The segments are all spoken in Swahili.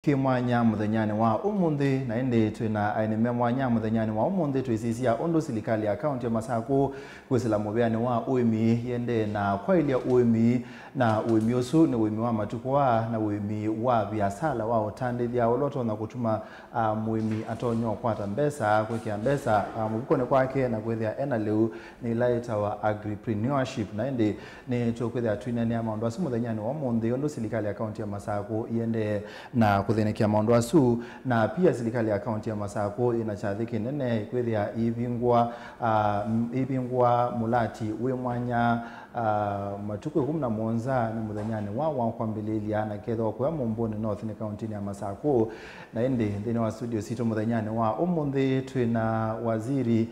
Kimwanya muthenyani wa umuthi na indi twina ainime mwanya muthenyani wa umuthi twisisia undu silikali ya kaunti ya Masaku kwisila mubeani wa uimi yende na kwailia uimi na uimi usu ni uimi wa matukwa na uimi wa biasala wa utandithia uloto na kutuma muimi atonyo kwata mbesa kwekia mbesa mubukone kwake na kwethia ena leu ni laita wa agripreneurship na indi ni tukwethia twinani ya maundu asu muthenyani wa umuthi undu silikali ya kaunti ya Masaku yende na kuthenekia maundu asu na pia serikali ya kaunti ya Masaku inachathiki nene kwethia ibingwa mulati we mwanya matuku 17 ni muthenyani wa kwambililia na ketho kwa Mumbuni North ni kaunti ya Masaku na indi ndini wa studio sito muthenyani wa umuthi twina waziri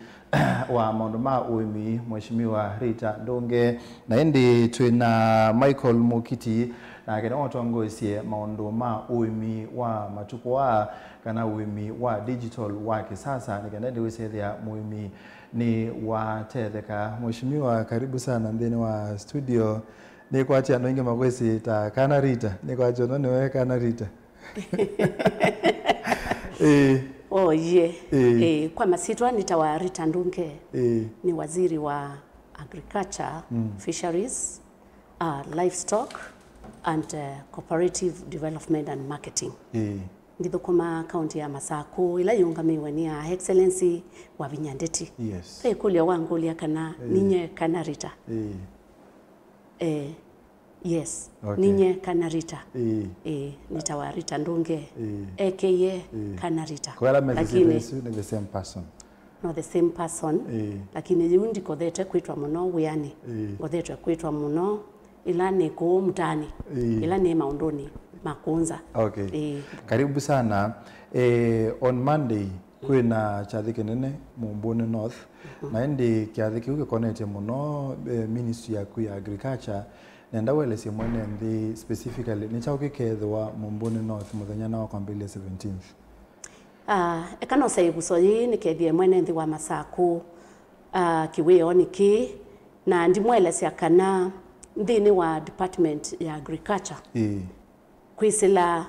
wa maundu ma uimi mheshimiwa Rita Ndunge na indi twina Michael Mukiti na kena otongoisie maundu ma uimi wa matukwa kana uimi wa digital wa kisasa nikenda ndiwisethia muimi ni wa tetheka. Mheshimiwa, karibu sana ndeni wa studio. Ni kwachi anoinge magwesi ta kana Rita. Ni kwachi ono we kana Rita. Oh yeah. Kwa masitwa nitawa Rita Ndunge. Ni waziri wa agriculture, fisheries, livestock and cooperative development and marketing. Ngithukuma kaunti ya Masaku ila yungamiwe ni ya excellency wa Vinyandeti. Yes. Fe kulia wangu lia kana ninye kana Rita. Yes. Okay. Ninye kana Rita. Nitawa Rita Ndunge. AKA kana Rita. Lakini ni the same person. No, the same person. Lakini yundi kodete kuitwa muno wiani. Kodete kuitwa muno ila ni ko mtani. Ila ni maundoni makunza. Okay. Karibu sana. On Monday kwina chathiki nene Mumbuni North na indi kiathiki uke connect muno ministry ya agriculture nenda welesi mwene ndi specifically ni chauke kethwa Mumbuni North muthenyana wa kwambili 17th. Ekano sai gusoyi ni kethie mwene ndi wa Masaku kiweo niki na ndimwelesi kana ndini wa department ya agriculture. Kwisila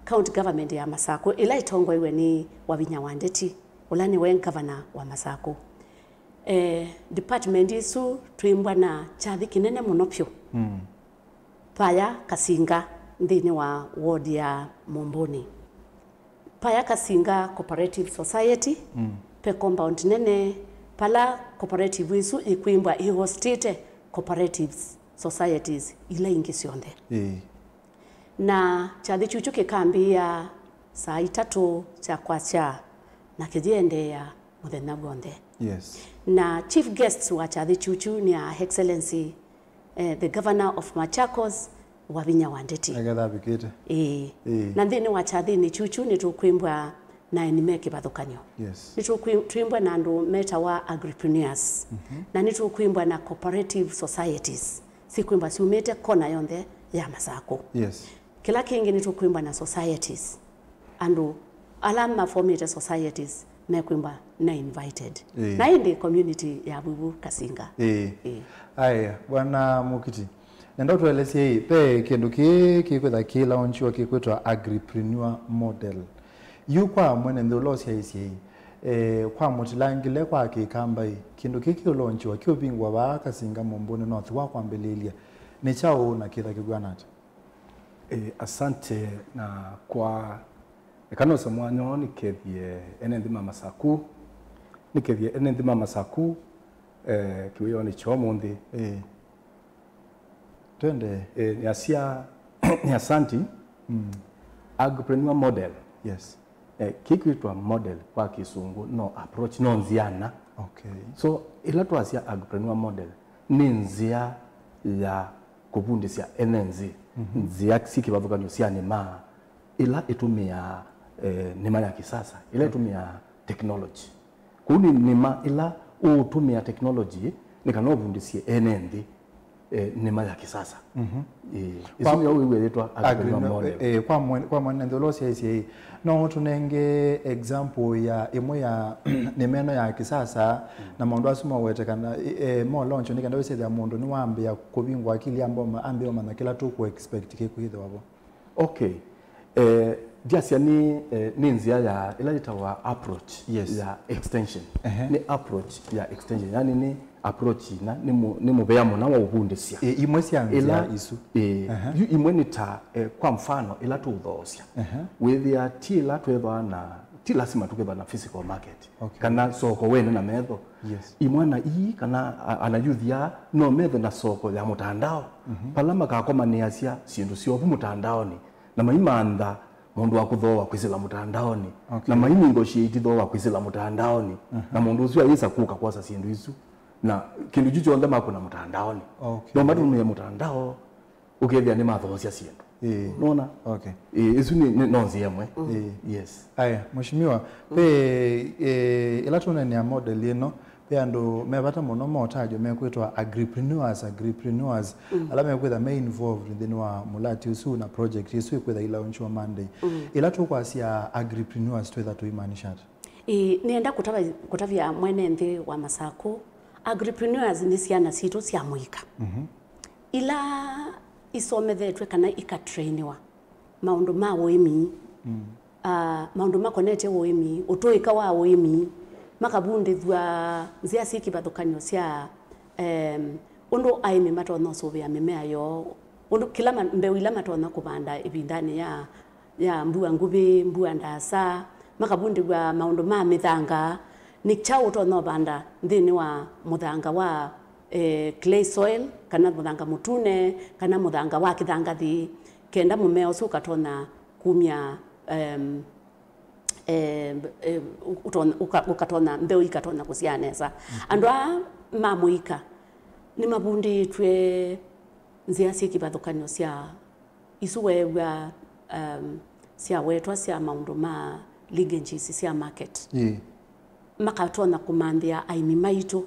county government ya Masaku ila itongo iwe ni wa Vinyawandeti ulani we governor wa Masaku. Department isu tuimbwa na chathi kinene muno pyo. Paya Kasinga ndini wa ward ya Mumbuni. Paya Kasinga Cooperative Society pe compound nene pala cooperative isu ikuimbwa ihostite cooperatives societies ila ingi sionde. Na chathi chuchu kikambia saa 3 cha kwacha na kijiendea muthenya gonde. Yes. Na chief guests wa chathi chuchu ni excellency the governor of Machakos wa Vinyawandeti. Agatha Bikete. Na ndini wa chathi ni chuchu ni tukwimbwa na enime kibathukanyo. Yes. Ni tukwimbwa na andu meta wa agripreneurs. Na ni tukwimbwa na cooperative societies. Si kwimba siumete kona yonde ya Masaku. Yes. Kila kingi ni tukwimba na societies. Andu alama formate societies me kwimba na invited. Na indi community ya Bubu Kasinga. Aya, bwana Mukiti. Nenda tueleze pe kindu kikwetha ki launch wa kikwetwa agripreneur model. Yukwa mwene ndolosia isi kwa mutilangile kwa kikamba kindu kiki launch wa kiobingwa ba Kasinga Mumbuni North wa kwambelilia. Ni chao na kitha kigwanata. Asante na kwa ekano somwanyo nikethie enendima Masaku nikethie enendima Masaku kiwiyo ni chomundi twende ni asia ni asanti agripreneur model. Yes. Kikwitwa model kwa Kisungu no approach no nziana. Okay. So ila tu asia agripreneur model ni nzia ya kubundisia enenzi nzia siki bavukanyo sia nema ila itumia nema ya kisasa ila itumia technology kuni nema ila utumia technology nikanovundisie enendi nema ya kisasa isu yo wewe yetu agripreneur model kwa mwana ndolosia isi no tunenge example ya imwe ya nemeno ya kisasa na maundu asuma wetekana mo launch nikanda wese ya mundu ni wambia kubingwa akili amboma na kila tu ku expect kikuhitha wabo. Okay. Diasia ni nzia ya ila itawa approach ya extension. Ni approach ya extension. Yani ni approach na ni mubea mona wa ubundisia. Imwe cia nzia isu. Imwe ni ta kwa mfano ila tu udhosia. Withia tila tweba na tila sima tukeba na physical market. Kana soko wene na medho. Imwe na kana anayuthia no medho na soko ya mutandao. Palama kakoma ni asia sindu sio mutandaoni. Na maimanda mundu wa kuthoa kwisila mutandaoni na maimi negotiate thoa kwisila mutandaoni na mundu ucio ayisa kuka kwasa sindu isu na kindu jicho onda makuna mutandaoni no matu ni mutandao ukethia ni mathocia sindu nona isu ni nonzi yemwe yes aya mheshimiwa pe ila tuna ni model ino pe ando mebata muno motajo mekwetwa agripreneurs ala mekwetha me involved then wa mulati usu na project isu ikwetha ila onchwa Monday ila tukwasia agripreneurs twetha tuimanisha nienda kutavya mwene nthi wa Masako agripreneurs ni ciana citu cia muika ila isomethetwe kana ikatrainiwa maundu ma uimi maundu makonete uimi utuika wa uimi makabundithwa nzia cikivathukanio cia undu aimi matona suvia mimea yo undu kila mbeu ila matona kubanda ibindani ya mbua nguvi mbua ndasa makabundithwa maundu ma mithanga ni chao tona banda nthini wa muthanga wa clay soil kana muthanga mutune kana muthanga wa kithangathi kenda mumea ucio katona kumia ukatona mbeu ikatona kusianesa andwa mamuika ni mabunditwe nzia cikivathukanio cia isuwewa cia wetwa cia maundu ma linkages cia market makatona kumanthia aimi maitu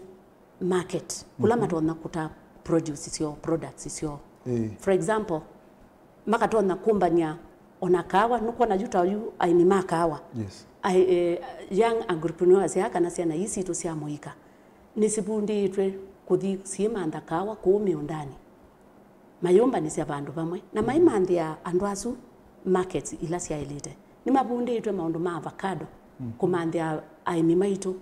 market kula matona kuta produce cio products cio for example makatona kumbania ona kawa nuko na juta yu aimi makawa young entrepreneurs ya kana ciana isi tu cia muika ni sibunditwe kuthi siemanda kawa kuumi undani mayomba ni cia bandu bamwe na maimanthia andu asu markets ila cia elite ni mabunditwe maundu ma avocado kumanthia aimi maitu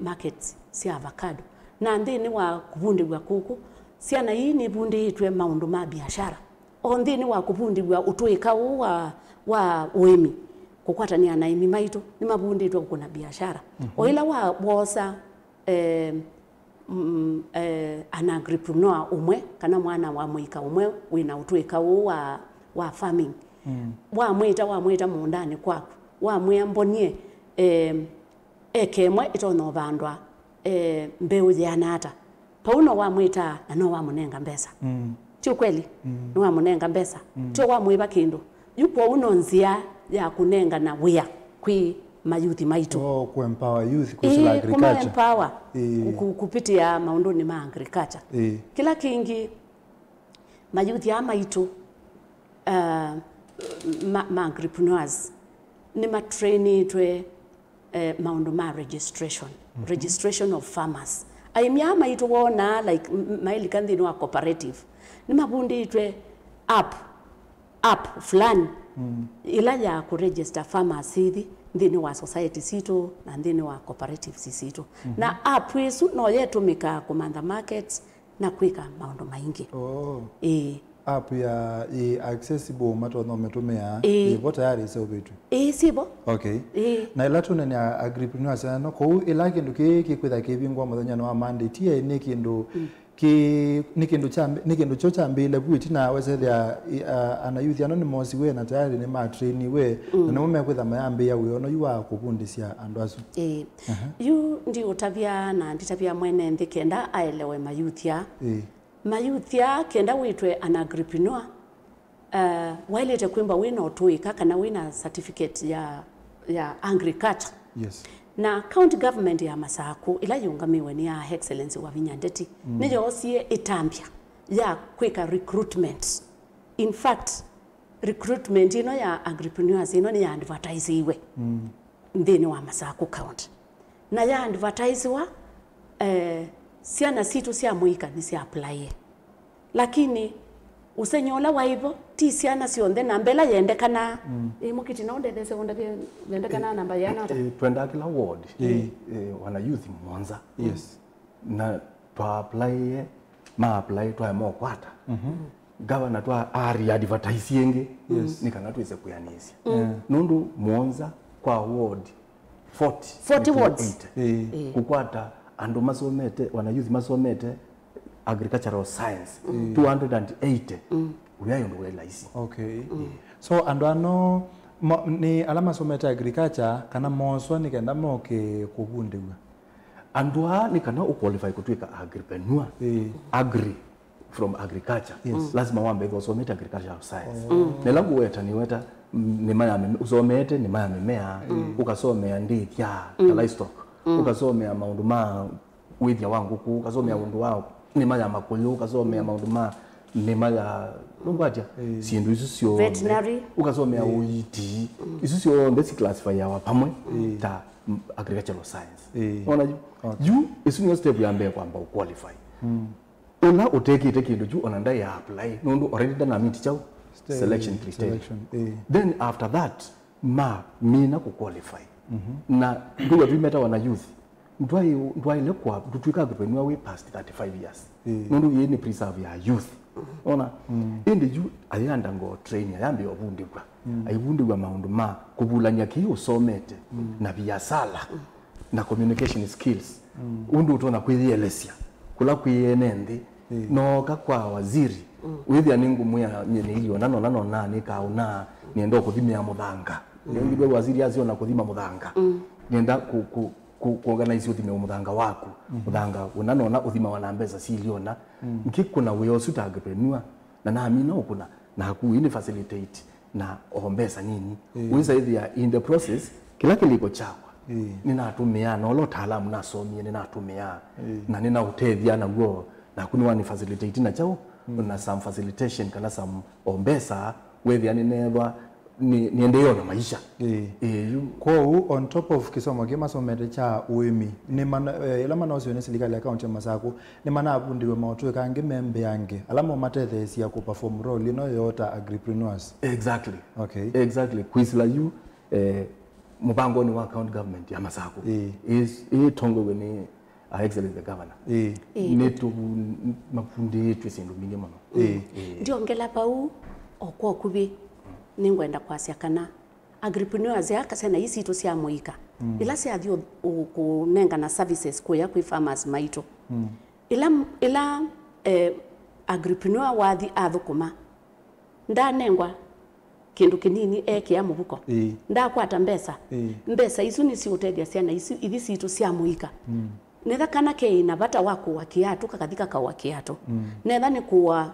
markets cia avocado na nthini wa kubundirwa kuku ciana hii ni bunditwe maundu ma biashara nthini wa kubundirwa utuika wa uimi kukwatania na aimi maitu ni mabunditwe kuna biashara oila wa wosa an agripreneur umwe kana mwana wa muika umwe wina utuika wa farming wa mwita mundani kwaku wa mwambonie ekemwe itono bandwa mbeu yanata pauno wa mwita na no wa munenga mbesa tio kweli no wa munenga mbesa tio wa mwiba kindu yupo uno nzia ya kunenga na wia kwi mayuthi maitu ku empower youth kusila agriculture empower kupitia maunduni ma agriculture kila kingi mayuthi ya maitu ma entrepreneurs ni matrainitwe maundu ma registration of farmers aimya maitu wona like maili kanthi no cooperative ni mabunditwe app fulani ila ya ku register farmers hithi ndini wa society situ na ndini wa cooperative situ na app isu no yetumika kumanda markets na kwika maundu maingi app ya accessible matona metumia ivo tayari sio vitu sibo na ila tuna ni agripreneurs no ko ila kindu ki kwitha kibingwa muthenya wa Monday tie ni kindu ni kindu cho chambile bwiti na wesethia ana youth anonymous we na tayari ni ma train we na mume kwitha mayambe ya we ono yuwa kubundisia andu asu yu ndi utavia na nditavia mwene ndikenda aelewe mayuthia kenda witwe an agripreneur wailete kwimba wina utuika kana wina certificate ya agriculture na county government ya Masako ila yungamiwe ni ya excellence wa Vinyandeti niyo osie itambia ya kwika recruitment in fact recruitment ino ya agripreneurs ino ni ya advertise iwe ndini wa Masako county na ya advertise wa siana situ sia muika ni sia apply lakini usenyola waibo ti ciana cionthe na mbela yendekana mukiti no ndethe sekonda yendekana namba yana twenda kila ward wana youth mwanza yes na twa apply ma apply twa mo kwata governor twa ari advertise yenge nikanga twese kuyanisia nundu mwanza kwa ward 40 wards kukwata andu masomete wana youth masomete agricultural science 280 uyayo ndo laisi okay so andu ano ni alama someta agriculture kana moswa ni kenda moke kubundiwa andua ni kana uqualify kutwika agripreneur agri from agriculture lazima wambe usomete agricultural science nelangu weta ni weta ni maya usomete ni maya mimea ukasomea ndithia livestock ukasomea maundu ma withia wangu ukasomea undu wao ni maya makulyu ukasomea maundu ma ni maya lungwatia sindu isu sio veterinary ukasomea uiti isu sio basic classify ya pamwe ta agricultural science ona you isu ni step ya mbele kwamba uqualify ona uteke kindu ju ona ndai apply nundu already done meet chao selection criteria then after that mina ku qualify na ndugu vimeta wana youth ndwai lekwa tutwika agripreneur we past 35 years nundu yeni preserve ya youth ona indi ju ayanda ngo train ayambe obundigwa ayibundigwa maundu ma kubulanya ki usomete na biasala na communication skills undu utona kwiyelesia kula kuyenende no kakwa waziri withia ningu muya nyene ilio nano nani kauna nienda kuthimia muthanga ningibwe waziri azio kuthima muthanga nienda ku organize uthime muthanga waku muthanga unanona uthima wana mbeza siliona nkikuna weyo suta agripreneur na amina ukuna na ku ini facilitate na ombesa nini wiza ithia in the process kila kiliko chakwa ninatumia no lo taalamu na somie ninatumia na nina utethia na guo na kuni wani facilitate na chao na some facilitation kana some ombesa wethia nineva niendeyo na maisha kwa on top of kisomo kima somete cha uimi ni ila mana osione serikali account ya masako ni mana abundiwe mautu kange membe yange alama matethe ya ku perform role no yota agripreneurs exactly kwizla you mubango ni wa account government ya masako is tongo weni excellence the governor neto mafundi yetu sindu mingi mano ndio ngela pau okwo kubi ningwenda kwasia kana agripreneurs yakasena isi to cia muika ila cia thio kunenga na services kuya kwi farmers maito ila agripreneur wathi athukuma ndanengwa kindu kinini ya mubuko ndakwata mbesa isu ni ciutedia ciana isu ithi citu cia muika netha kana ke na bata wako wakiatu kakathika ka wakiatu netha ni kuwa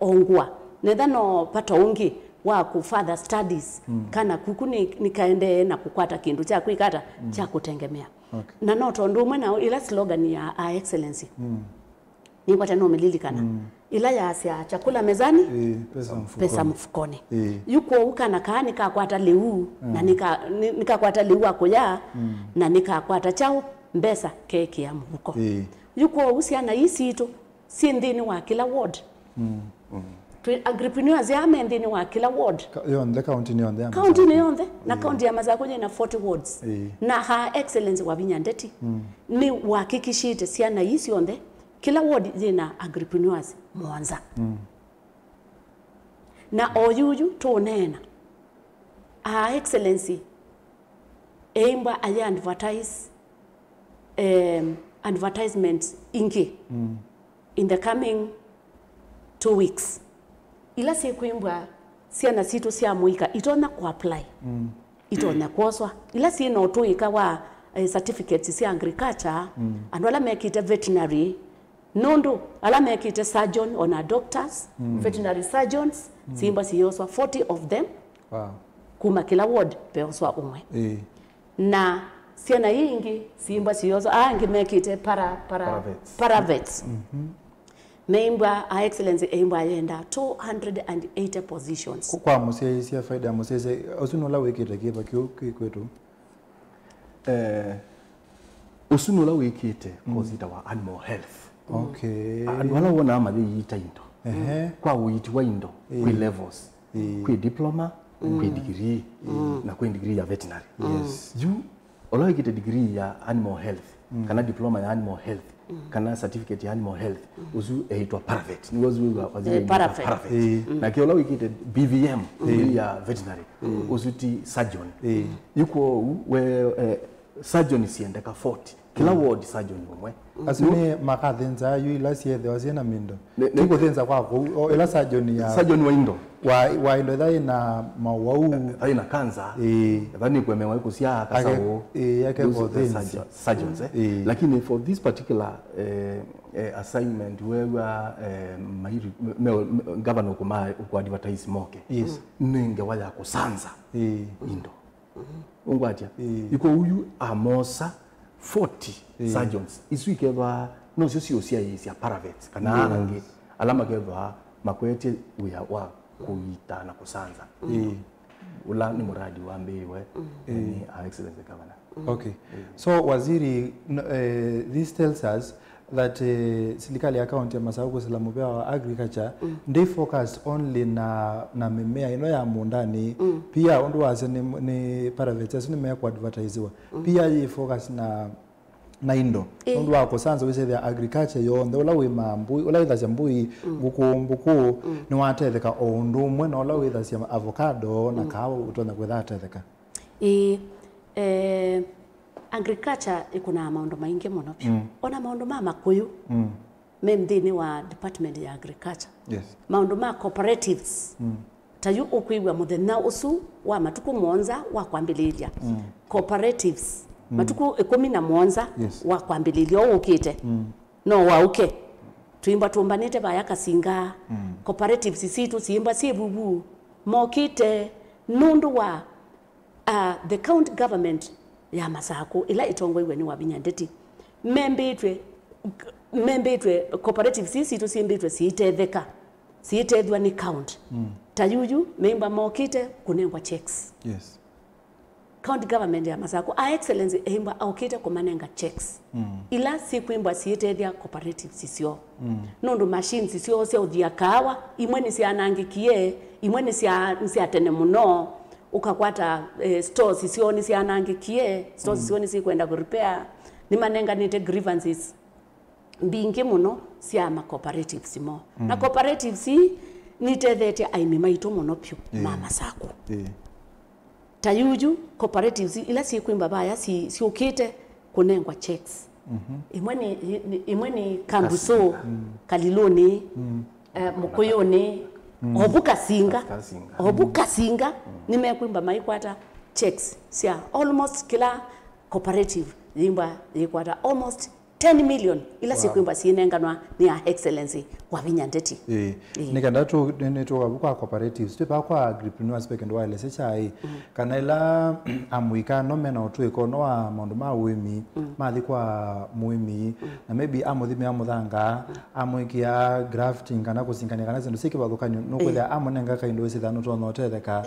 ongwa netha no pata ungi wa ku further studies kana kuku nikaende na kukwata kindu cha kuikata cha kutengemea na noto ndumwe na ila slogan ya excellency ni kwata no mililikana ila ya sia chakula mezani pesa mfukoni yuko ukana kaani kakwata liu na nikakwata liu akoya na nikakwata chao mbesa keki ya mbuko yuko usiana isitu si ndini wa kila ward agripreneurs ya mendini wa kila ward yonde county ni yonde na county ya mazako na 40 wards na ha excellence wa Binyandeti ni wakikishite siana isi yonde kila ward zina agripreneurs mwanza na oyuju tonena excellency aimba aya advertisements ingi in the coming 2 weeks ila sikuimbwa siana situ cia muika itona ku apply itona kwoswa ila si no tuika wa certificates cia agriculture and wala mekite veterinary nondo ala mekite surgeon ona doctors veterinary surgeons simba siyoswa 40 of them kuma kila ward peoswa umwe na siana yingi simba siyoswa angi mekite paravets member excellency aimba yenda 280 positions kwa musia faida musia osunola wekete kiba kwetu osunola wekete kozita wa animal health wala wona amathi yita into kwa uiti wa indo kwi levels kwi diploma kwi degree na kwi degree ya veterinary you oloikite degree ya animal health kana diploma ya animal health kana certificate ya animal health uzu eitwa paravet ni wazu wazile paravet na kiola wikite BVM ya veterinary uzuti surgeon yuko we surgeon siendeka 40 kila ward surgeon umwe asune makathenza yu ila siethe wasiena mindo tiko thenza kwako ila surgeon ya surgeon wa indo wa indo thai na mawau thai na cancer thani kwemewa kusia kasao yake surgeons lakini for this particular assignment wewa governor ku advertise moke ninge waya kusanza indo ungwatia yuko huyu amosa 40 surgeons iswikeva no sio sia paravet kana ange alama keva makwete uya wa kuita na kusanza ula ni muradi wa mbiwe ni excellent governor. Okay. So waziri this tells us that serikali ya county ya Masako Salamu wa agriculture they focus only na mimea ino ya mundani pia ondo wase ni paravet ni mea ku advertisewa pia yi focus na indo ondo wako sanza wise the agriculture yo ndo la we mambu ola witha mbui ngukumbuku ni watetheka ondo mwe no la witha cia avocado na kawa utona kwetha tetheka agriculture ikuna maundu maingi muno ona maundu ma makuyu memdini wa department ya agriculture maundu ma cooperatives tayu ukuigwa muthenya usu wa matuku monza wa kwambililia cooperatives matuku 17 wa kwambililia ukite no wa uke tuimba tumbanite baya kasinga cooperatives situ siimba sibubu mokite nundu wa the county government ya Masako ila itongoiwe ni wabinyandeti membetwe cooperatives situ simbetwe siitethwa ni count tayuyu memba mokite kunengwa checks county government ya Masako excellence emba aukite kumanenga checks ila sikwimba siitethia cooperatives sio nundu machines sio cia uthia kawa imwe ni cianangikie imwe ni cia tene muno ukakwata stores sioni cianangikie stores sioni sikwenda ku repair ni manenganite grievances mbingi muno cia ma cooperatives mo na cooperatives ni tethete aimi maito muno pyu ma Masako tayuju cooperatives ila sikwimba baya siukite kunengwa checks imwe ni Kambuso Kaliloni Mukuyoni obuka singa nimekwimba maikwata checks sia almost kila cooperative yikwata almost 10 million ila sikwimba sinenganwa ni ya excellency wa Vinyandeti nikanda tu neto abuka cooperatives tupa kwa agripreneurs pekendo wale sechai kana ila amuika no mena otu ikono wa maundu ma wimi mathi kwa muimi na maybe amuthime amuthanga amuikia grafting kana kusingania kana zindu sikibathukanyo no kwetha amunenga kaindo sithano to no tetheka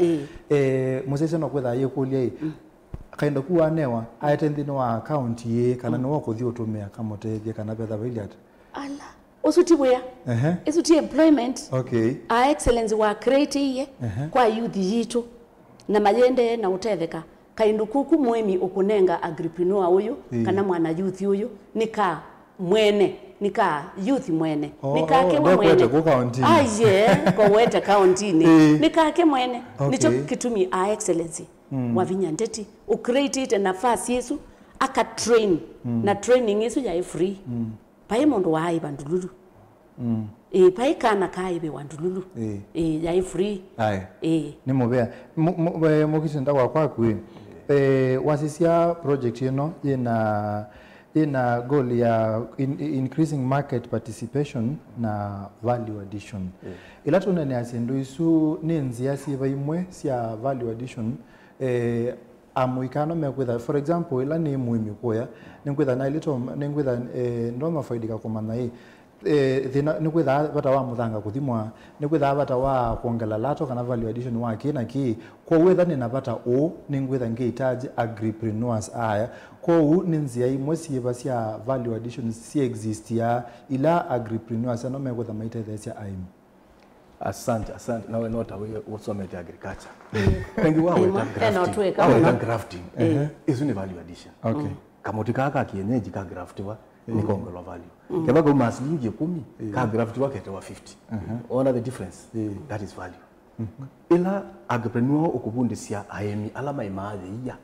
musese no kwetha yekulia kaindo kuwa newa aitendino wa account ye kana no kuthi utumia kamotethia kana betha viliat ala usutibuya isuti employment excellence wa create kwa youth yitu na mayende na utetheka kaindo kuku mwemi ukunenga agripreneur uyu kana mwana youth uyu nika mwene nika youth mwene nika ke mwene kwa wete countini nika ke mwene nicho kitumi excellence wa Vinyandeti ucreate it nafasi yesu aka train na training yesu ya free pai mundu wa ai bandululu pai kana kai be wandululu ya free ni mobea mokitenda kwa kwi wasisia project ino ina goal ya increasing market participation na value addition ila tunene asendu isu ni nzia siva imwe sia value addition amuikano mekwetha for example ila ni muimi kuya ninkwetha na ilito ninkwetha ndo mafaidika kumana thina nikwetha bata wa muthanga kuthimwa nikwetha bata wa kuongela lato kana value addition wa kina ki kwa wetha ni napata ninkwetha ngehitaji agripreneurs aya kwa ni nzia imwe siva sia value addition si exist ya ila agripreneurs no mekwetha maitethia aim Asante nawe nota wewe usomete agriculture. Wengi wao grafting. Hizo ni value addition. Okay. Kama utikaka kienyeji ka graftiwa ni kongolo value. Kama kwa masilingi 10 ka graftiwa ketewa 50. Ona the difference. That is value. Ila agripreneur okubundisia ayemi alama imaadhi iya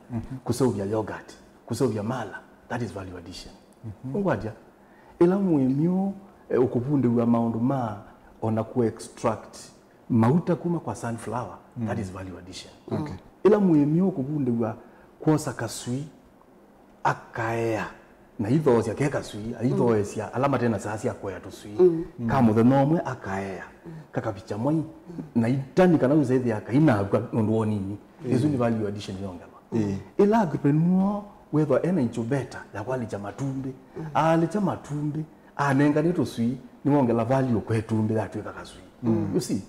kusovya yogurt, kusovya mala. That is value addition. Ngwaja. Ila muemio okubundi wa maundu ma ona ku extract mauta kuma kwa sunflower. That is value addition. Okay. Ila muemio okubundi wa kuosa kasui akaea na hivyo cia keka sui hivyo cia alama tena sasa ya kwa tusui kama the nomwe akaea kakapicha moi na itani kana uzaidi akaina ndo nini hizo ni value addition yongema ila agripreneur whether ena incubator ya kwali cha matumbi ali cha matumbi anenga ni tusui ni wongela value kwa tumbi that we kakasui you see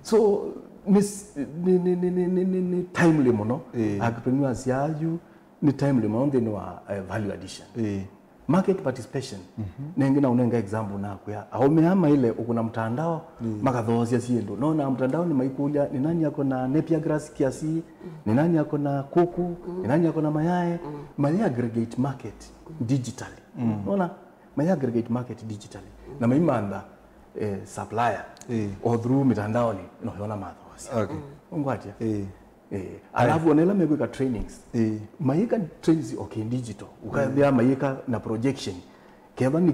so ni timely mono agripreneur siaju ni timely mono then wa value addition market participation nengina unenga example nako ya aumehama ile ukuna mtandao makadhosia siendo naona mtandao ni maikulia ni nani yako na napier grass kiasi ni nani yako na kuku ni nani yako na mayai my aggregate market digitally unaona my aggregate market digitally na maimanda supplier or through mitandao ni unaona madhosia Okay. ungwaje alafu onela mekuika trainings mayika trainings okay digital ukadhia mayika na projection keva ni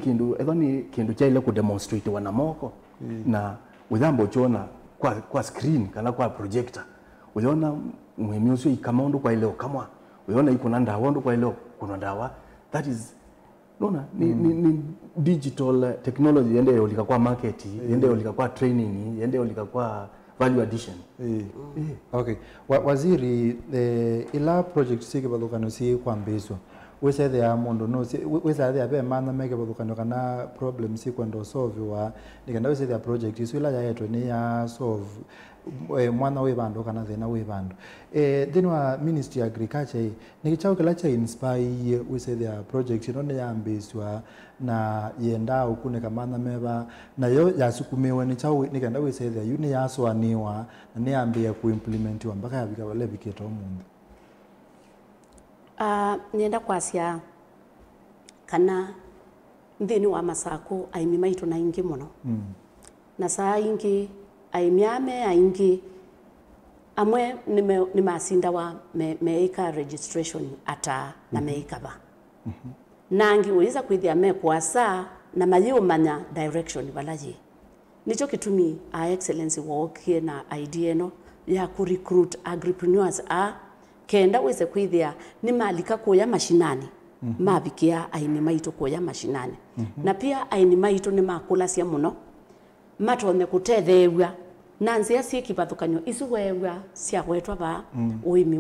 kindu cha ile ku demonstrate wana moko na udhambo chona kwa screen kana kwa projector uliona muhimio ikamondo kwa ile kama uliona iko na ndawa ndo kwa ile kuna ndawa that is nona ni digital technology yende yolika kwa market yende yolika kwa training yende yolika kwa value addition. Okay. Waziri ila project sike badukano si kwambeso. Wese the amondo no wese the abe mana meke badukano kana problem si kwendo solve wa nikanda wese the project isu ila yetu ni ya solve mwana we bando kana thina we bando. Then wa Ministry of Agriculture nikichao kila cha inspire wese the project no ne yambeswa na yenda ukune kamana meba na yo yasukumewe ni chao nikanda wese the uni yaswaniwa na ne ambia ku implement wa mpaka yabika wale biketo mundu. Nienda kwasia kana ndini wa masako aimi maitu na ingi muno na saa ingi aimiame aingi amwe ni masinda wa meika registration ata na meika ba nangi uiza kwithia me kwasa na mayumanya direction balaji nicho kitumi a excellency walk here na idea no ya ku recruit agripreneurs kenda weze kwithia ni malika kuya mashinani mabikia aini maito kuya mashinani na pia aini maito ni makula cia muno matone kutethewa na nzia cia kibathukanyo isu wewa cia gwetwa ba uimi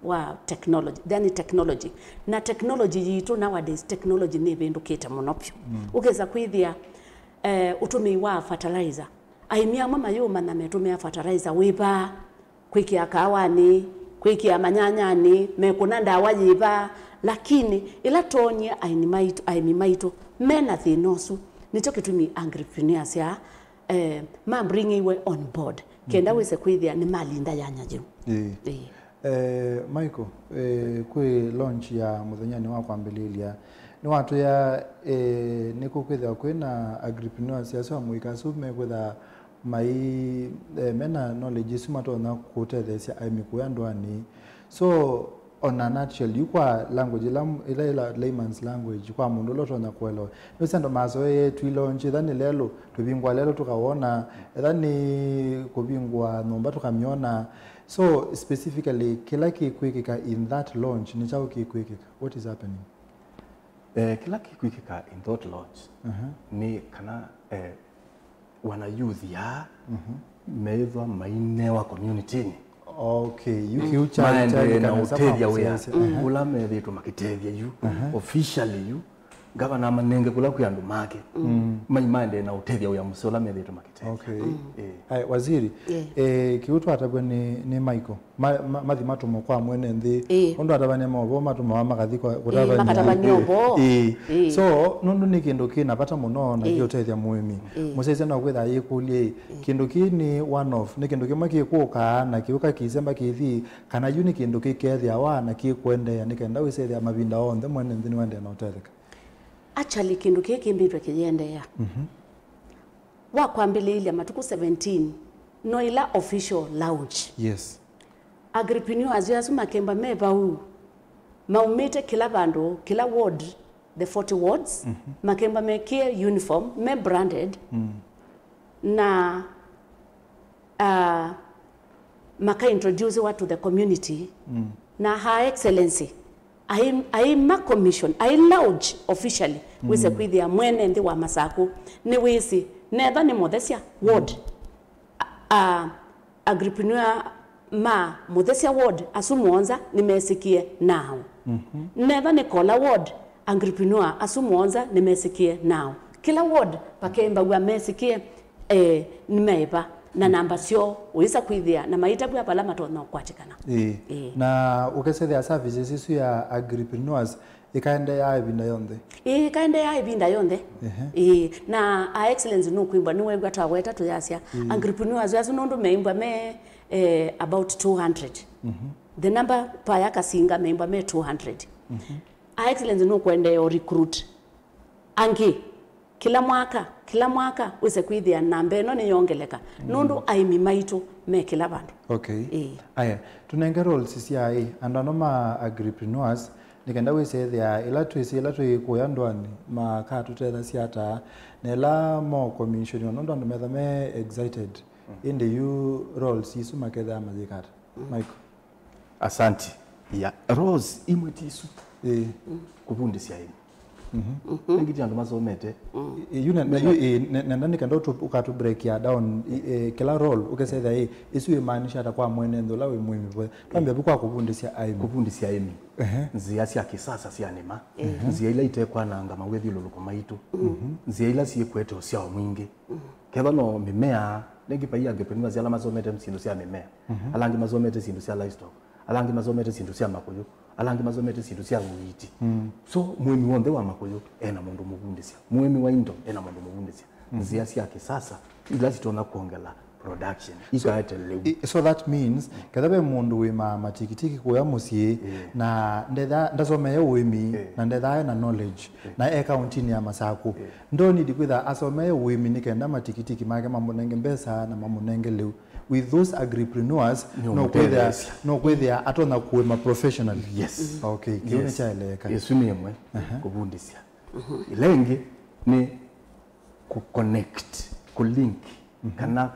wa technology then technology na technology yitu nowadays technology ni bindukite muno pyo ugeza kwithia utumi wa fertilizer aimia mama yuma na metumia fertilizer wiba kwikia kawani kwikia manyanyani mekuna ndawa yiba lakini ila tonya aimi maito mena thinosu nicho kitumi agripreneurs ya bringing we on board kenda wese kwithia ni malinda ya nyajiru Michael kwe launch ya muthenya wa kwambililia ni watu ya niko kwithia kwina agripreneurs ya so muika sume kwitha mai mena knowledge sumato na kutethesia aimikuya ndwani so on a natural yukwa language ila layman's language kwa mundu loto na kwelo nosendo mazoe twilonje thani lelo tubingwa lelo tukaona thani kubingwa nomba tukamiona so specifically kila kikwikika in that launch ni chao kikwikika what is happening kila kikwikika in that launch ni kana wana youth ya meithwa mainewa community ni okay you charge na utedia wea ula methitu makitedia you officially you gavana manenge kula ku yandu make maimande na utethia ya musola methe makite okay ai waziri kiutu atabwe ni Michael mathi matumo kwa mwene nthi ondo atabane mobo matumo wa magathi kutabania makatabania obo so nundu ni kindu kina pata muno na giotethia muimi musese na kwitha yikulie kindu kini one of ni kindu kimwe kikuka na kiuka kisemba kithi kana yu ni kindu kikethia wa na kikwendea ni kenda wisethia mavinda onthe mwene nthi ni wende na utetheka actually kindu kiki mbitwe kiendea wa kwambililia matuku 17 no ila official launch yes agripreneurs yasu makemba meba u maumite kila bandu kila ward the 40 wards makemba mekie uniform me branded na maka introduce what to the community na her excellency I ma commission I launch officially wise kwithia mwene nthi wa Masaku ni wisi netha ni Muthesia ward agripreneur ma Muthesia ward asumuonza nimesikie now netha ni Kola ward agripreneur asumuonza nimesikie now kila ward pakemba gwa mesikie nimeiba na namba sio wisa kwithia na maita bwa pala matona kwatikana na ukesethia services isu ya agripreneurs ikaende ya ibinda yonthe ikaende ya ibinda yonthe na a excellence no kwimba ni wegwa taweta tuyasia agripreneurs yasu nondu meimbwa me about 200 the number paya kasinga meimbwa me 200 a excellence no kwende yo recruit angi kila mwaka wise kwithia namba eno ni yongeleka nondu aimi maitu me kila bandu okay aya tunenge roles cia andanoma agripreneurs nikenda wisethia ila twi kuyandwani makatutetha ciata na ila mo commission nondu andu metha me excited in the you roles isu maketha mazikata Michael asante ya rose imwetisu kubundisia hii ngiti andu mazomete yuna na nikenda ukatu break ya down kila role ukesethia isu imaanisha ta kwa mwene ndola we muhimu bwe twambia bukwa kubundisia aimi nzia cia kisasa cia nima nzia ila itekwa nanga mawethi luluko maitu nzia ila ciekwete cia mwingi ketha no mimea nengi pai agripreneurs ala mazomete msindu cia mimea alangi mazomete sindu cia livestock alangi mazomete sindu cia makuyu alangi mazomete sindu cia uiti so muimi wonthe wa makuyu ena mundu mugundisia muimi wa indo ena mundu mugundisia nzia cia kisasa ila citona kuongela production so that means kadhabe mundu wima matikitiki kuya musie na ndasomeye uimi na ndethae na knowledge na accounting ya Masaku ndoni dikwitha asomeye uimi nikenda matikitiki make mamunenge mbesa na mamunenge leu with those agripreneurs no kwithia atona kuima professional yes okay kione chaeleka yesu nimwe kubundisia ilengi ni ku connect ku link kana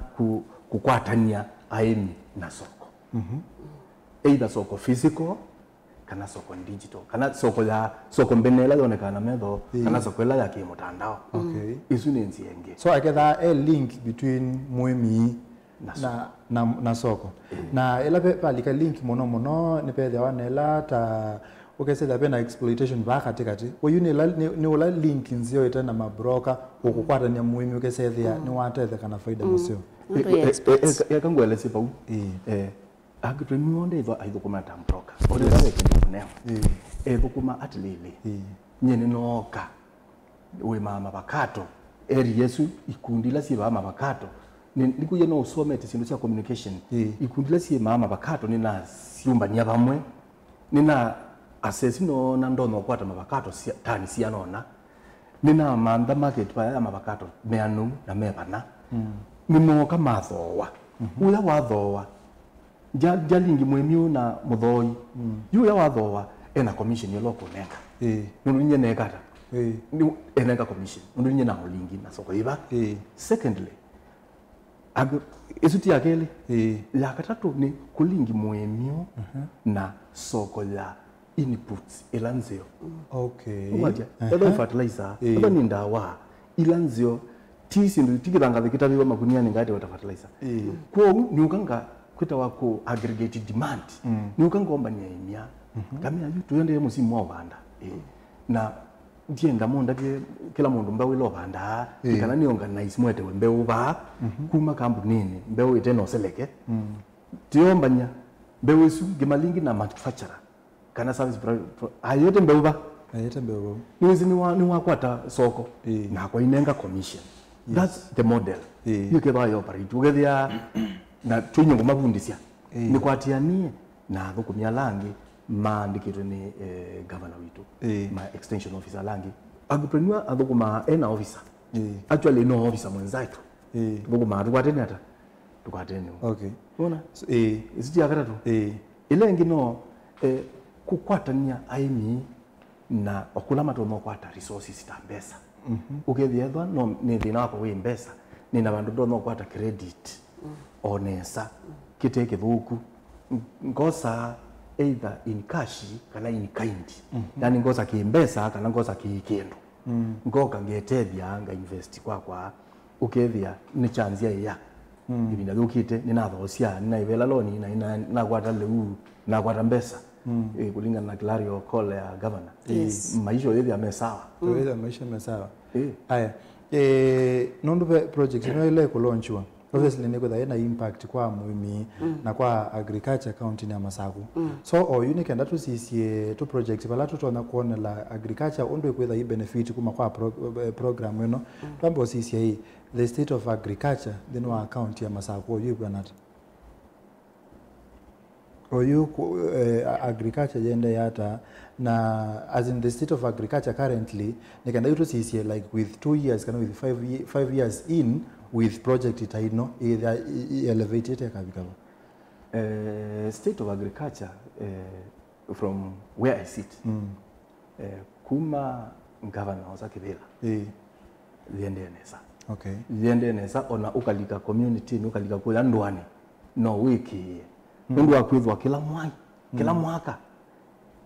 kukwatania aimi na soko either soko physical kana soko digital kana soko mbenela yonekana metho kana soko ila ya kimutandao okay isu ni nzienge so aketha a link between muimi na soko na ila palika link mono ni pethe wanela ta ukeseda pena exploitation ba katikati ni wala link nzio itana mabroker ukukwatania muimi ukesethia ni watethe kana faida musio yakangwelese pau agripreneur ndetho aithukuma ta broker ori dawe kineo thukuma atlili nyene noka we mama bakato eri yesu ikundila si mama bakato nikuye no usomete sindu cia communication ikundila si mama bakato nina siumba nya bamwe nina asesino na ndono kwata mabakato tani cia nona nina manda market pa ya mabakato meanu na mebana mimoka mathowa uya wathowa jalingi mwemiu na muthoi yuya wathowa ena commission yolo kunenga nunye nekata ni enenga commission nunye na holingi na soko iba secondly isuti yakele la katatu ni kulingi mwemiu na soko la inputs ilanzio okay umaje fertilizer ni ndawa ilanzio tisindu tikiranga vikitabiwa magunia ngati water fertilizer kwa ni ukanga kwita wako aggregate demand ni ukanga omba nyanya kamia yutu yende musimu wa banda na ndienda munda kila mundu mbeu ilo banda kana ni organize mwete mbeu ba kuma kambunini mbeu iteno seleke tiombanya mbeu isu gimalingi na manufacturer kana service ayote mbeu ba niwezi ni wakwata soko na kwa inenga commission. That's the model. You can buy operate ugethia na tunyungu mabundisia ni kwatianie na thukumia langi maandikitwe ni governor witu my extension officer langi agiprenua athukuma ena officer actually no officer mwenzaitu thukuma athukatene hata tukatene unaona isiti akatatu ile ngino kukwatania aimi na okula matomo kwata resources ta mbesa ukethia no ni thina wako we mbesa ni na bandu no kwata credit onesa kiteke thuku ngosa either in cash kana in kind yani ngosa kimbesa kana ngosa kikindu ngoka ngetethia nga invest kwa ukethia ni chance ya ibinda thukite ni nathocia ni naivela loni na kwata leu na kwata mbesa kulingana na Clario call ya governor maisha yethi yamesawa maisha yamesawa aya nondu project ino ile ku launchwa obviously niko da ina impact kwa muimi na kwa agriculture county ya Masaku so o unique and that is to project bala tutona kuona la agriculture ondo kwetha i benefit kuma kwa program ino twambo CCA the state of agriculture then wa county ya Masaku you granat oyu agriculture jende yata na as in the state of agriculture currently nikanda yuto CCA like with 2 years kana with 5 years in with project itaino either elevated kabikaba state of agriculture from where I sit kuma governor wa Kibera liendeneza liendeneza ona ukalika community ukalika kwa ndwani no wiki ndu akwithwa kila mwaka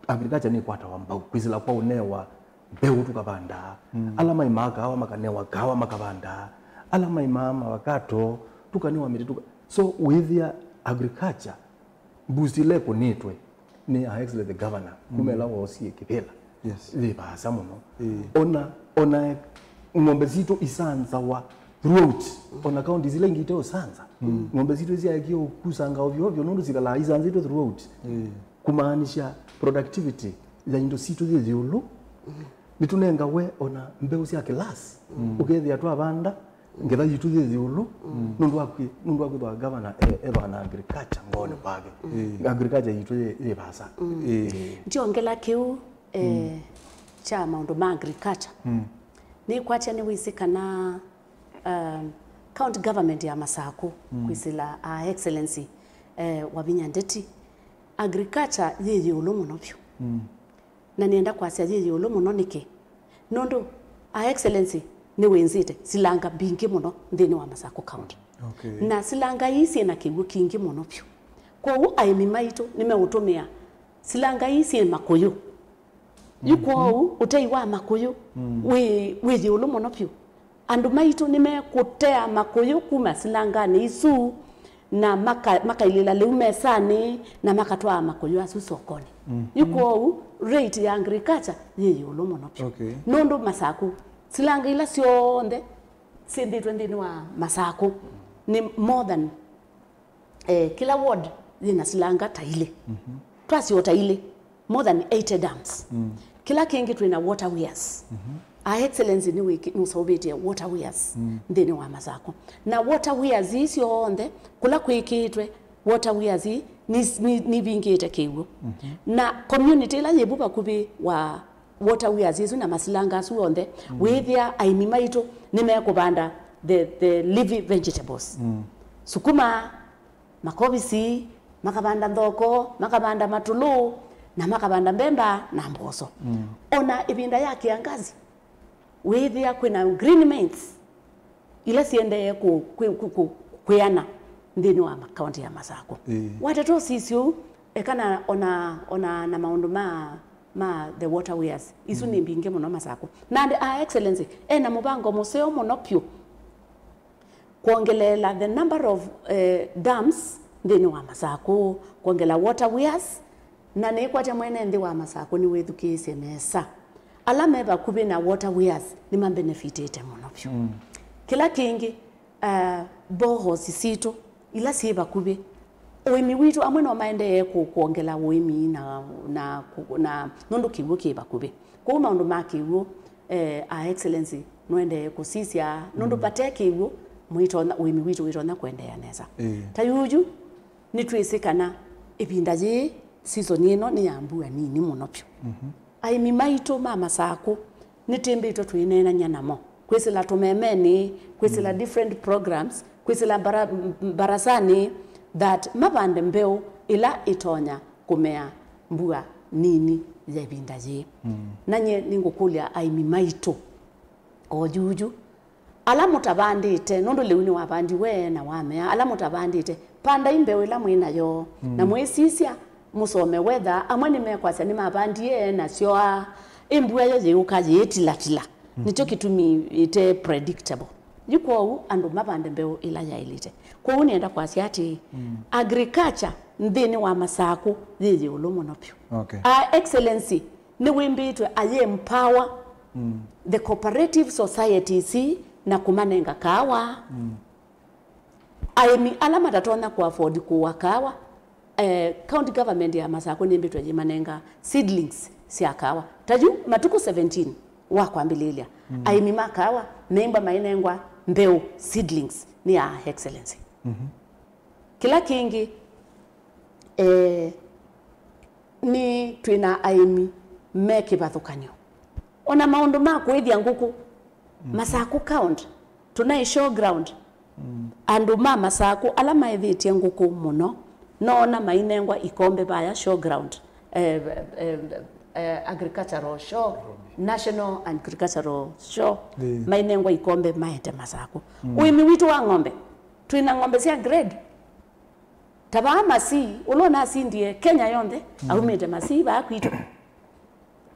agriculture ni kwata wambau kwizila kwa unewa mbeu tukabanda alama imaka hawa makanewa gawa makabanda alama imama wakato tukaniwa miti so with the agriculture boostile kunitwe ni excellent the governor kumela wosie Kibera libasa muno ona ngombe zito isanza wa throughout on account zile ngite osanza ngombe zito ziakio kusanga ovyo ovyo nundu zikala isanza ito throughout kumaanisha productivity ya ndo sito ziyulu nitunenga we ona mbeu cia class ukethia twa banda ngetha yitu ziyulu nundu akwa governor na agriculture ngone kwake agriculture yitu ile basa ndiongela kiu cha maundu ma agriculture ni kwacha ni wisikana county government ya Masaku kwisila excellency Wavinya Ndeti agriculture yiyi ulumu nopyo na nienda kwasia yiyi ulumu nonike nondo excellency ni wenzite silanga bingi muno ndini wa Masaku county na silanga isi na kigu kingi muno pyo kwa aimi maitu nimeutumia silanga isi makuyu yuko utei wa makuyu we ulumu nopyo andu maitu nimekutea makuyu kuma silanga ni isu na makailila leumesani na makatwa makuyu asu sokoni yuko rate ya agriculture yeyi ulumu nopyo nondo Masaku silanga ila sionde sindi twendini wa Masaku ni more than kila ward zina silanga taile twasi taile more than 80 dams kila kingi twina water weirs excellency ni wiki nusobete water weirs ndeni wa Masaku na water weirs isionde kula kwikitwe water weirs ni bingite kiwo na community la yebuba kubi wa water weirs isu na masilanga suonde withia aimi maitu nimekubanda the leafy vegetables sukuma makobisi makabanda ndoko makabanda matulu na makabanda mbemba na mboso ona ibinda ya kiangazi withia kwina green mains ile siende kuyana ndini wa county ya Masaku watato sisio ekana ona na maundu ma the water weirs isu ni mbinge muno Masaku na excellency na mubango museo monopyo kuongelela the number of dams ndini wa Masaku kuongela water weirs na ne kwata mwene ndi wa Masaku ni wethukise mesa ala meba kubi na waterways ni benefitete muno pyo kila kingi boho sisito ila siba kubi oimi witu amwe no maende kuongela oimi na nondo kiwo kiba kubi ko maundu makiwo a excellency noende kusisia nondo pateke iwo mwitona oimi witu witona kuendea neza tayuju ni twisikana ibinda je season ino ni yambua nini muno pyo aimi maito mama sako nitembito twinena nyanamo kwisila tumemeni kwisila different programs kwisila barasani that mabande mbeo ila itonya kumea mbua nini ya bindaje nanye ningukulia aimi maito ojuju ala mutabandite nondo leuni wabandi we na wamea ala mutabandite panda imbeo ila mwina yo na mwesisia musome weather amwe mekwasa ni mabandie na sio imbua ye ukaje etilatila nicho kitumi ite predictable yuko ando mabande mbeo ila ya ilite kwa unienda kwa siati agriculture ndini wa masako yeye ulomo nopyo excellency ni wimbitwe aye empower the cooperative societies na kumanenga kawa aimi alama tatona ku afford kuwa kawa county government ya masako ni mbitwe jimanenga seedlings si akawa taju matuku 17 wa kwambililia aimi makawa nemba mainengwa mbeu seedlings ni ya excellency kila kingi ni twina aimi meki bathukanyo ona maundu makwithia nguku masako count tuna showground andu masako ala maithitie nguku muno nona mainengwa ikombe baya showground agricultural show national agricultural show mainengwa ikombe maete masako uimi witu wa ng'ombe twina ng'ombe cia grade taba masi ulona sindie Kenya yonde aumete masi ba kwitu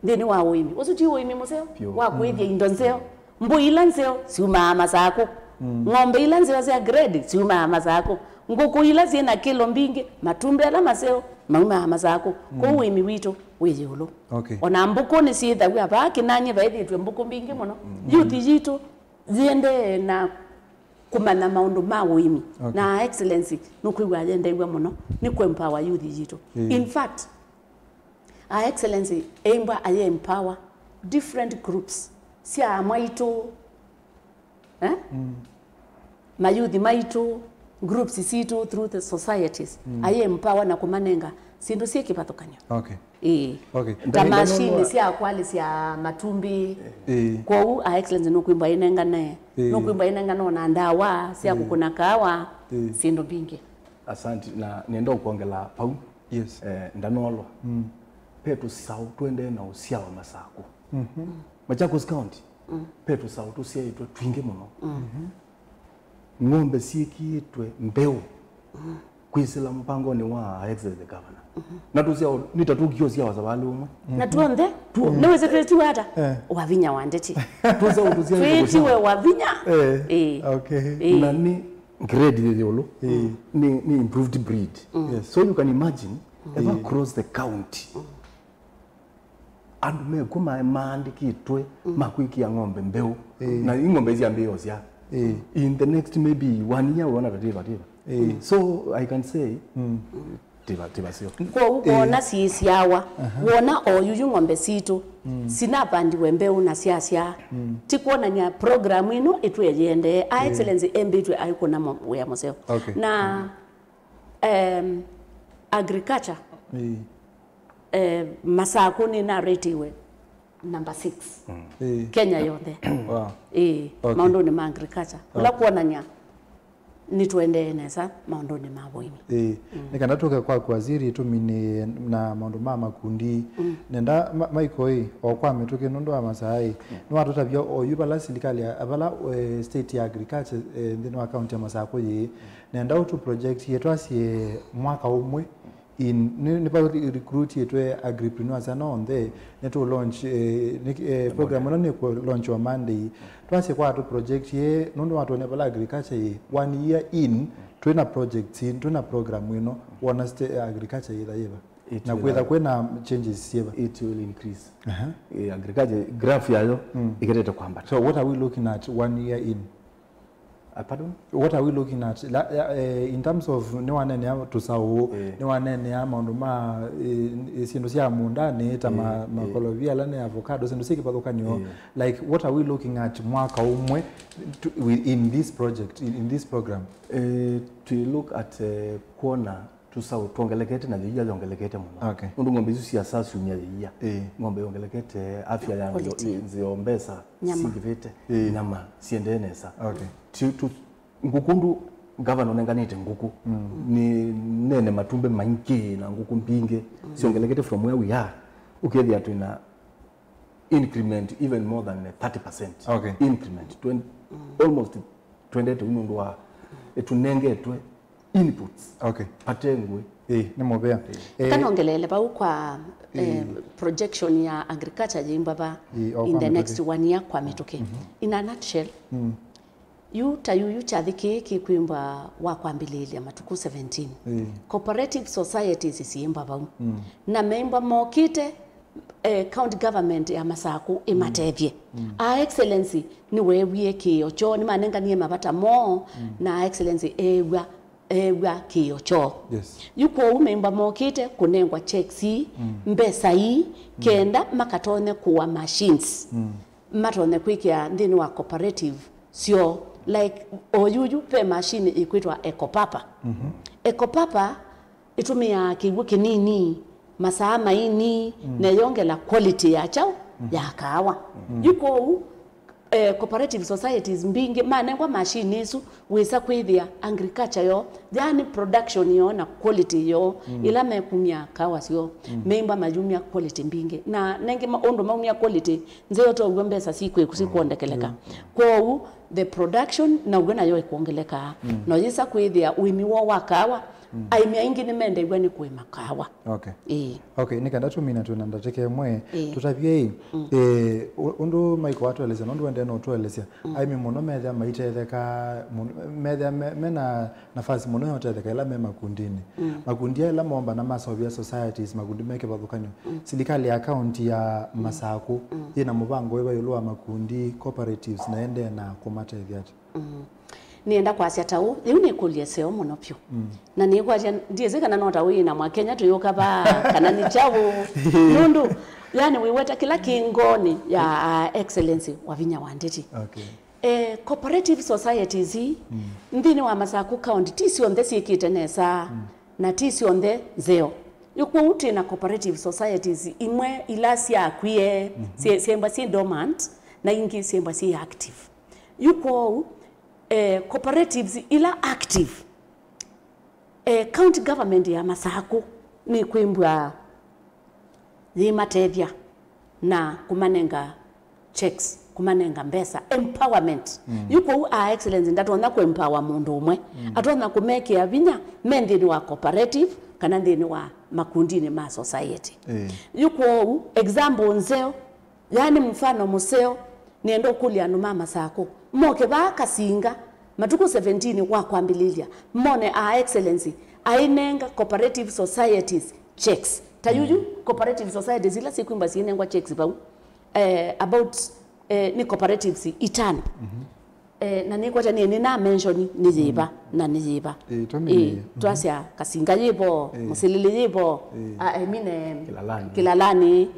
ndeni wa uimi usuti uimi museo wa kwithia indonzeo mbu ilanzeo siuma masako ng'ombe ilanzeo cia grade siuma masako nguku ila zina kilo mbingi matumbe ala maseo mauma masako ko uimi witu wije ulo ona mbuko ni sitha wa baki nanye baithitwe mbuko mbingi muno yuthi jitu ziende na kumana maundu ma uimi na excellency nukwigwa agenda igwa muno ni empower youth jitu in fact our excellency aimba aye empower different groups sia maito mayuthi maito groups situ through the societies aye empower na kumanenga sindu sie kipathukanyo tamashini sia kwali sia matumbi kwa u a excellence no kwimba inenga nae no kwimba inenga no na ndawa sia kukuna kawa sindu bingi asante na nienda kuongela pau ndanolo petu sau twende na usia wa masako Machakos County petu sau tusia itwe twinge muno ng'ombe sikiitwe mbeu kwisila mpango ni wa excellence governor na tusia nitatukio sia wasabalu umwe na tuonde naweze twetu hata wavinya wandeti tuza utusia twewe wavinya na ni grade yolo ni improved breed so you can imagine ever across the county andu me kuma maandikitwe makwiki ya ng'ombe mbeu na ng'ombe zi mbeu sia in the next maybe 1 year wana tatiba so I can say tiba sio kwa na siisiawa wona oyuyu ng'ombe situ sinapandiwe mbeu na siasia tikuona nya program ino itweyende a excellence embitwe ayikona ya museo na agriculture masako ni narratiwe number 6 Kenya yote maondo ni agriculture ula kuona nya nitwende nesa maondo ni maboimi nikandatoka kwa waziri tumine na maondo makundi nenda maikoi okwa metuke nondo amasai no atotabia oyubala serikali abala state ya agriculture ndino account ya masako ye nenda utu project yetu asie mwaka umwe in ni pa recruit yetwe agripreneurs anonde neto launch program no ko launch wa Monday twase kwa to project ye nondo watu ne bala agriculture ye 1 year in twena project in twena program ino wana agriculture ye daiba na kwetha kwena changes sieva it will increase agriculture graph yayo igetete kwamba. So what are we looking at 1 year in? Pardon? What are we looking at in terms of ne wanene ya tusawo ne wanene ya maundu ma sindu cia mundani ta makolovia la ne avocado sindu cia kipathukanio like what are we looking at mwaka umwe in this project in this program? To look at kuona tusawo tuongelekete na thia yongelekete muno. Okay. Undu ngombe isu cia sasu nya thia ngombe yongelekete afya ya nziombesa singivete nyama siendenesa. Okay. Tu ngukundu governor nenganite nguku ni nene matumbe maingi na nguku mpinge siongelekete from where we are ukethia tu ina increment even more than 30%. Okay. Increment almost 20 unundu wa etunengetwe inputs. Okay. Patengwe ni mobea kanongelele ba kwa projection ya agriculture jimbaba in the next 1 year kwa mituke in a nutshell yu chathiki kikwimba wa kwambililia matuku 17 cooperative societies siimba bau na member mokite county government ya Masaku imatethie excellency ni wewie kiocho ni manenganie mabata mo na excellency ewa kiocho. Yes. Yuko umemba mokite kunengwa checks mbesa hii kenda makatone kuwa machines matone kwikia ndini wa cooperative sio like oyuyu pe machine ikwitwa ekopapa ekopapa itumia kiwu kinini masaa maini na yongela quality ya chao ya kawa yuko cooperative societies mbingi manengwa machine isu wisa kwithia agriculture yo yani production yo na quality yo ila mekumia kawa sio memba majumia quality mbingi na nenge maondo maumia quality nzeyo to ugombesa sikwe kusikondekeleka kwa the production na ugena yo ikuongeleka no yisa kwithia uimi wo wakawa aimia ingi ni mende igwe ni kuima kawa. Okay. Okay, nikanda tumina tunandateke mwe tutavie undu maiko watu eleza nondu wende no tueleza aimi muno metha maitetheka metha mena nafasi muno yotetheka ila me makundini makundi ila momba na masovia societies makundi meke bathukanyo serikali ya county ya Masaku ina mubango wewe yulwa makundi cooperatives naende na kumatethia nienda kwasia tau riu ni kulia seo muno pyu na ni kwaja ndieze kana nota wina mwa Kenya tuyoka ba kana ni chavu nundu yani wiweta kila kingoni ya excellency wa Vinya Wandeti. Okay. Cooperative societies ndini wa Masaku county tisi on the sikitenesa na tisi on the zeo yuko uti na cooperative societies imwe ilasi akwie siemba si dormant na ingi siemba si active yuko cooperatives ila active county government ya Masaku ni kwimbwa yimatethia na kumanenga checks kumanenga mbesa empowerment yuko excellence ndatona ku empower mundu umwe atona ku make ya vinya mendini wa cooperative kana ndini wa makundini ma society yuko example nzeo yani mfano museo niendo kulia no mama sako moke ba kasinga matuko 17 kwa kwambililia mone excellency ainenga cooperative societies checks tayuju cooperative societies ila sikwimba sinengwa checks ba about ni cooperatives itano na niko tani ni na mention ni jiba na ni jiba twasia kasinga yibo musilili yibo mine kilalani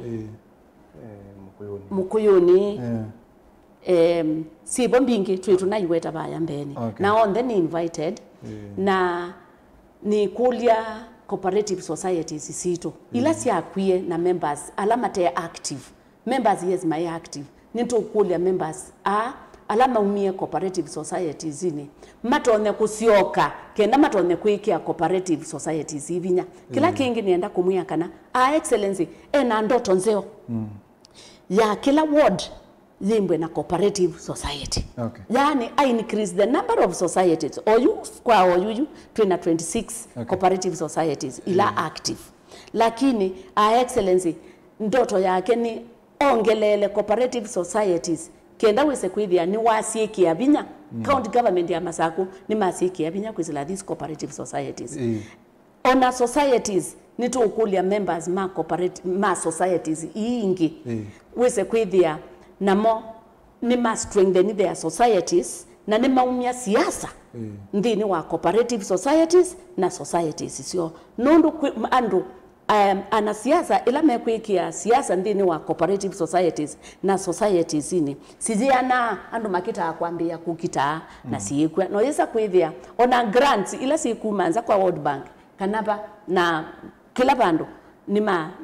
mukuyuni sibo mbingi twetu na iweta baya mbeni na on then invited na ni kulia cooperative societies sito ila si akwie na members alama te active members yes my active ninto kulia members alama umie cooperative societies ini matone kusioka kenda matone kuikia cooperative societies hivinya kila kingi nienda kumwia kana excellency na ndoto nzeo ya kila ward zimbwe na cooperative society. Yani I increase the number of societies oyu kwa oyu tuna 26 cooperative societies ila active lakini excellency ndoto yake ni ongelele cooperative societies kenda wese kwithia ni wasieki ya vinya county government ya Masaku ni masieki ya vinya kwizila these cooperative societies ona societies nitukulia members ma cooperative ma societies ingi wese kwithia namo ni ma strengthen their societies na ni maumia siasa ndini wa cooperative societies na societies sio nundu andu ana siasa ila mekwikia siasa ndini wa cooperative societies na societies ini siziana andu makita akwambia kukita na siekwa no yesa kwithia ona grants ila sikumanza kwa World Bank kanaba na kila bandu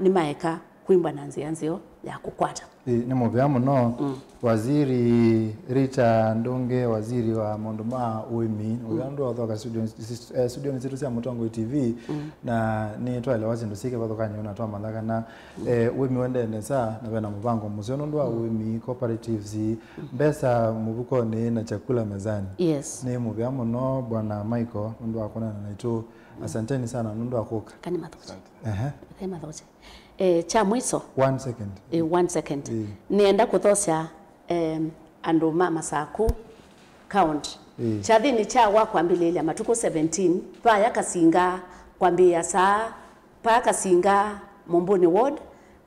nimaeka kwimba na nzianzio ya kukwata ni muvya muno waziri Rita Ndunge waziri wa mondoma uimi uyandu wathoka studio ni cia Mutongo TV na ni twale wazindu sike bathoka nyona twa mandaga na uimi wende nesa na bena mubango musiono ndo uimi cooperatives mbesa mubuko ni na chakula mezani yes ni muvya muno bwana Michael ndo akona na itu asanteni sana ndo akoka kani mathoka kani mathoka cha mwiso 1 second 1 second nienda kuthosha andu mama saku count chathini cha wa kwambililia matuko 17 paya kasinga kwambia saa paya kasinga Momboni ward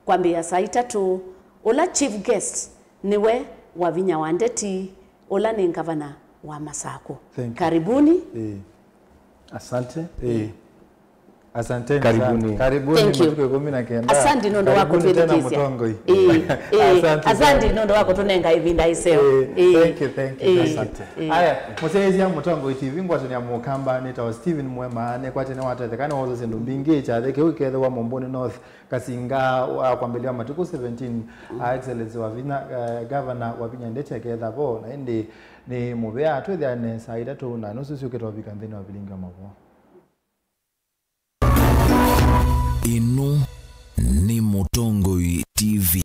kwambia saa 3 ula chief guest niwe wa Vinya Wandeti ula ni gavana wa Masaku karibuni asante asante karibuni matuko 19 asante nondo wako tuelekeza asante nondo wako tunenga ivinda iseo thank you asante haya mutezi ya Mutongo TV ngwatani ya mukamba neta Steven Mwema ne kwatene watathekana wozo sendo mbingi cha theke ukethe wa Momboni North kasinga wa kwambelia matuko 17 excellence wa Vinya governor wa Vinya Ndeti aketha bo na indi ni mubea twethane saida tu na nusu siuketwa bikantheni wa bilinga mabo ino ni Mutongo TV.